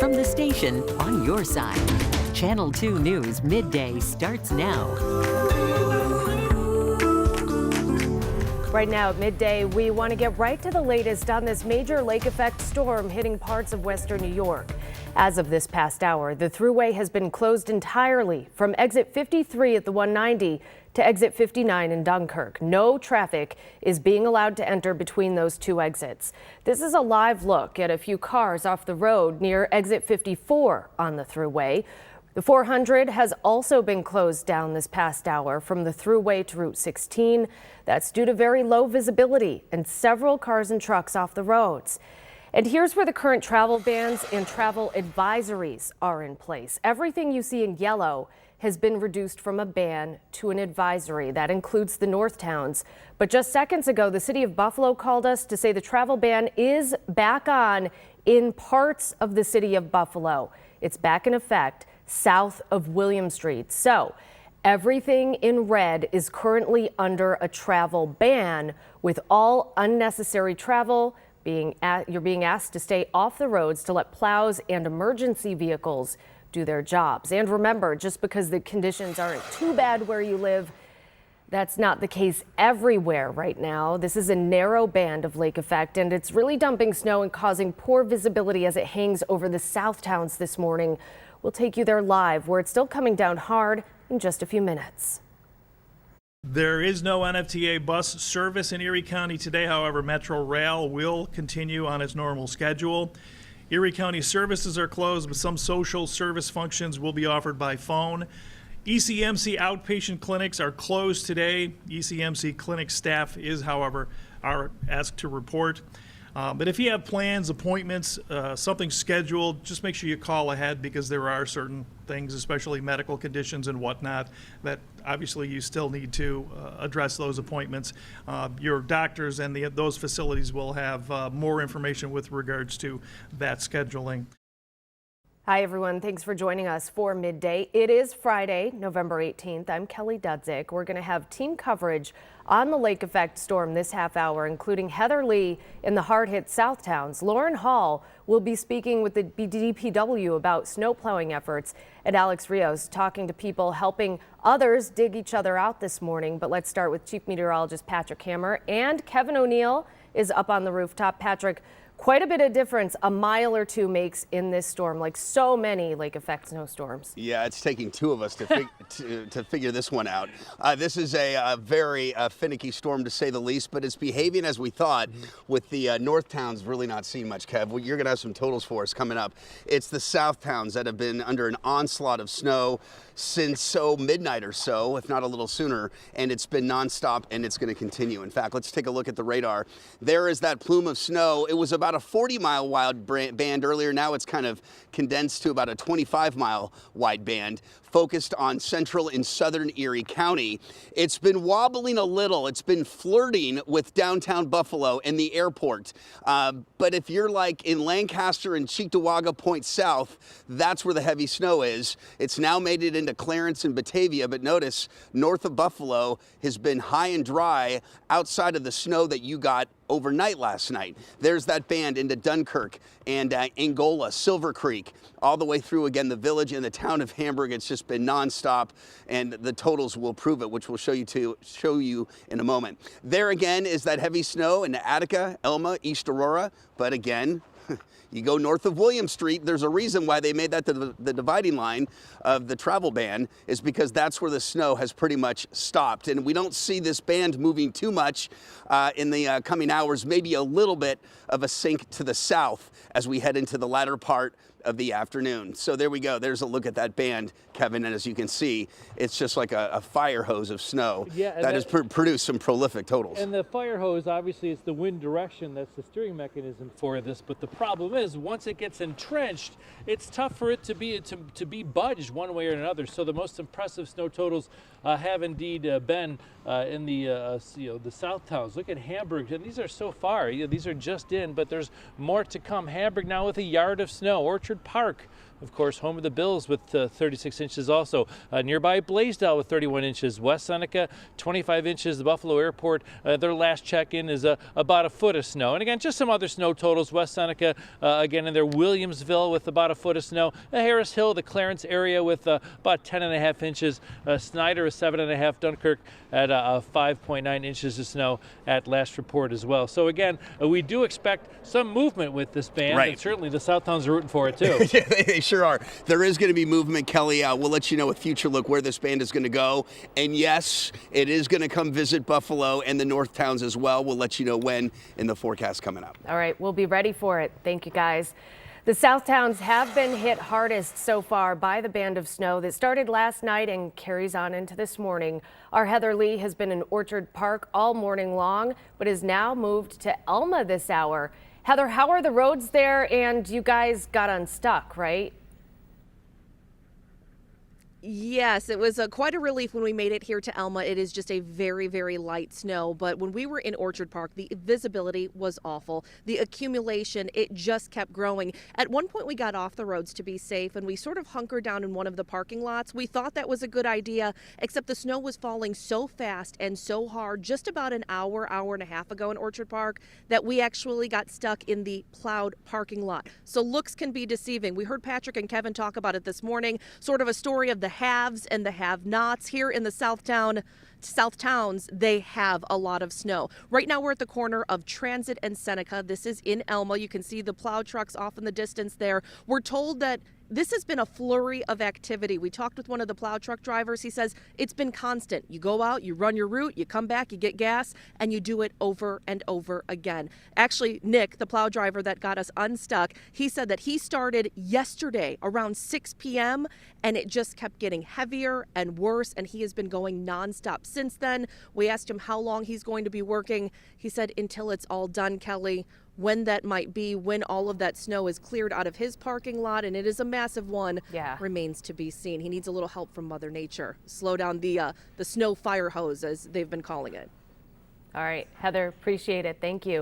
from the station on your side. Channel 2 News Midday starts now. Right now at midday, we want to get right to the latest on this major lake effect storm hitting parts of western New York. As of this past hour, the thruway has been closed entirely from exit 53 at the 190 to exit 59 in Dunkirk. No traffic is being allowed to enter between those two exits. This is a live look at a few cars off the road near exit 54 on the thruway. The 400 has also been closed down this past hour from the thruway to Route 16. That's due to very low visibility and several cars and trucks off the roads. And here's where the current travel bans and travel advisories are in place. Everything you see in yellow has been reduced from a ban to an advisory. That includes the north towns. But just seconds ago, the city of Buffalo called us to say the travel ban is back on in parts of the city of Buffalo. It's back in effect south of William Street. So everything in red is currently under a travel ban, with all unnecessary travel you're being asked to stay off the roads to let plows and emergency vehicles do their jobs. And remember, just because the conditions aren't too bad where you live, that's not the case everywhere right now. This is a narrow band of lake effect, and it's really dumping snow and causing poor visibility as it hangs over the south towns this morning. We'll take you there live, where it's still coming down hard, in just a few minutes. There is no NFTA bus service in Erie County today. However, Metro Rail will continue on its normal schedule. Erie County services are closed, but some social service functions will be offered by phone. ECMC outpatient clinics are closed today. ECMC clinic staff are asked to report. But if you have plans, appointments, something scheduled, just make sure you call ahead, because there are certain things, especially medical conditions and whatnot, that obviously you still need to address those appointments. Your doctors and those facilities will have more information with regards to that scheduling. Hi, everyone. Thanks for joining us for Midday. It is Friday, November 18th. I'm Kelly Dudzik. We're going to have team coverage on the lake effect storm this half hour, including Heather Lee in the hard-hit South Towns. Lauren Hall will be speaking with the DPW about snow plowing efforts, and Alex Rios talking to people helping others dig each other out this morning. But let's start with Chief Meteorologist Patrick Hammer, and Kevin O'Neill is up on the rooftop. Patrick, quite a bit of difference a mile or two makes in this storm, like so many lake effect snowstorms. Yeah, it's taking two of us to figure this one out. This is a very finicky storm, to say the least, but it's behaving as we thought, with the north towns really not seeing much, Kev. Well, you're going to have some totals for us coming up. It's the south towns that have been under an onslaught of snow since midnight or so, if not a little sooner, and it's been nonstop, and it's going to continue. In fact, let's take a look at the radar. There is that plume of snow. It was about a 40-mile wide band earlier. Now it's kind of condensed to about a 25-mile wide band, focused on central and southern Erie County. It's been wobbling a little. It's been flirting with downtown Buffalo and the airport. But if you're like in Lancaster and Cheektowaga Point South, that's where the heavy snow is. It's now made it into Clarence and Batavia, but notice north of Buffalo has been high and dry outside of the snow that you got overnight last night. There's that band into Dunkirk and Angola, Silver Creek, all the way through again the village and the town of Hamburg. It's just been nonstop, and the totals will prove it, which we'll show you in a moment. There again is that heavy snow in Attica, Elma, East Aurora, but again, you go north of William Street, there's a reason why they made that the dividing line of the travel ban, is because that's where the snow has pretty much stopped. And we don't see this band moving too much in the coming hours, maybe a little bit of a sink to the south as we head into the latter part of the afternoon. So there we go. There's a look at that band, Kevin, and as you can see, it's just like a fire hose of snow that has produced some prolific totals. And the fire hose, obviously, it's the wind direction. That's the steering mechanism for this. But the problem is, once it gets entrenched, it's tough for it to be budged one way or another. So the most impressive snow totals have indeed been in the south towns. Look at Hamburg, and these are so far. These are just in, but there's more to come. Hamburg now with a yard of snow. Orchard Park, of course, home of the Bills, with 36 inches also. Nearby Blaisdell with 31 inches. West Seneca, 25 inches. The Buffalo Airport, their last check-in is about a foot of snow. And again, just some other snow totals. West Seneca, again in there. Williamsville with about a foot of snow. Harris Hill, the Clarence area with about 10.5 inches. Snyder is 7.5. Dunkirk at 5.9 inches of snow at last report as well. So again, we do expect some movement with this band, Right. and certainly the Southtowns are rooting for it too. Yeah, they sure are. There is going to be movement, Kelly. We'll let you know with Future Look where this band is going to go. And yes, it is going to come visit Buffalo and the North Towns as well. We'll let you know when in the forecast coming up. All right, we'll be ready for it. Thank you, guys. The South Towns have been hit hardest so far by the band of snow that started last night and carries on into this morning. Our Heather Lee has been in Orchard Park all morning long, but is now moved to Elma this hour. Heather, how are the roads there? And you guys got unstuck, right? Yes, it was quite a relief when we made it here to Elma. It is just a very, very light snow. But when we were in Orchard Park, the visibility was awful. The accumulation, it just kept growing. At one point, we got off the roads to be safe, and we sort of hunkered down in one of the parking lots. We thought that was a good idea, except the snow was falling so fast and so hard just about an hour and a half ago in Orchard Park that we actually got stuck in the plowed parking lot. So looks can be deceiving. We heard Patrick and Kevin talk about it this morning, sort of a story of the haves and the have-nots. Here in the South Towns, they have a lot of snow. Right now we're at the corner of Transit and Seneca. This is in Elma. You can see the plow trucks off in the distance there. We're told that this has been a flurry of activity. We talked with one of the plow truck drivers. He says it's been constant. You go out, you run your route, you come back, you get gas, and you do it over and over again. Actually, Nick, the plow driver that got us unstuck, he said that he started yesterday around 6 p.m. and it just kept getting heavier and worse, and he has been going nonstop since then. We asked him how long he's going to be working. He said until it's all done, Kelly. When that might be, when all of that snow is cleared out of his parking lot, and it is a massive one, remains to be seen. He needs a little help from Mother Nature. Slow down the snow fire hose, as they've been calling it. All right, Heather, appreciate it. Thank you.